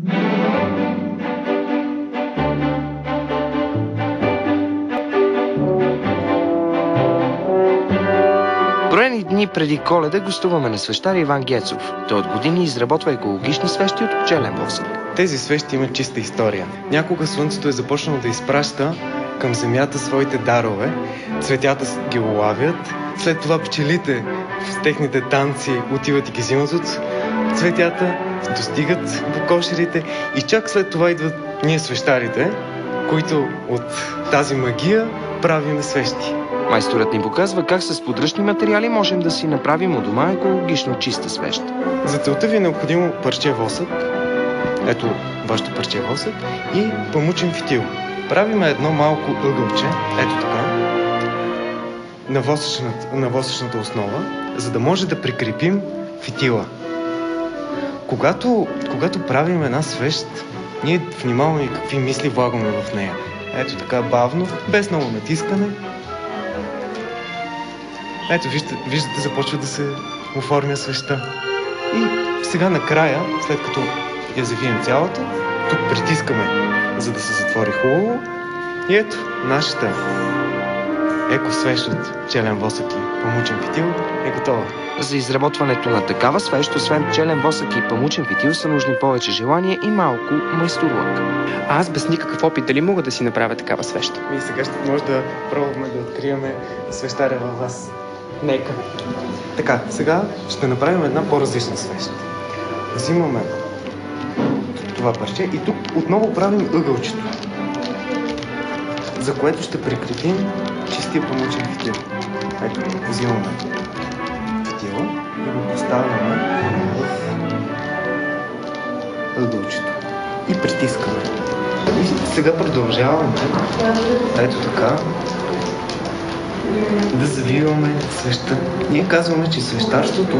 Броени дни преди Коледа гостуваме на свещар Иван Гецов. Той от години изработва екологични свещи от пчелен восък. Тези свещи имат чиста история. Някога Слънцето е започнало да изпраща към Земята своите дарове. Цветята ги улавят. След това пчелите в техните танци отиват и ги взимат от цветята, достигат до кошерите и чак след това идват ние свещарите, които от тази магия правим свещи. Майсторът ни показва как с подръчни материали можем да си направим у дома екологично чиста свещ. За целта ви е необходимо парче восък, ето вашето парче восък, и памучен фитил. Правиме едно малко ъгълче, ето така, на восъчната основа, за да може да прикрепим фитила. Когато правим една свещ, ние внимаваме какви мисли влагаме в нея. Ето така бавно, без много натискане. Ето, виждате, започва да се оформя свещта. И сега накрая, след като я завием цялата, тук притискаме, за да се затвори хубаво. И ето, нашата екосвещ от пчелен восък и памучен фитил е готова. За изработването на такава свещ, освен пчелен восък и памучен фитил, са нужни повече желание и малко майсторлък. Аз без никакъв опит, дали мога да си направя такава свещ? И сега ще може да пробваме да откриваме свещаря във вас. Нека. Така, сега ще направим една по-различна свещ. Взимаме това парче и тук отново правим ъгълчето, за което ще прикрепим чистия памучен фитил. Ето, взимаме фитила и го поставяме в ъгълчето и притискаме. И сега продължаваме, ето така, да завиваме свещта. Ние казваме, че свещарството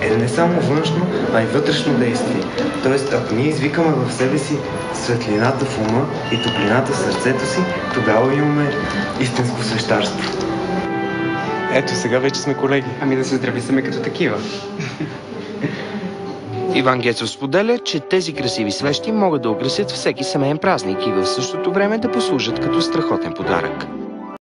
е не само външно, а и вътрешно действие. Тоест, ако ние извикаме в себе си светлината в ума и топлината в сърцето си, тогава имаме истинско свещарство. Ето, сега вече сме колеги. Ами да се здрависаме като такива. Иван Гецов споделя, че тези красиви свещи могат да украсят всеки семейен празник и в същото време да послужат като страхотен подарък.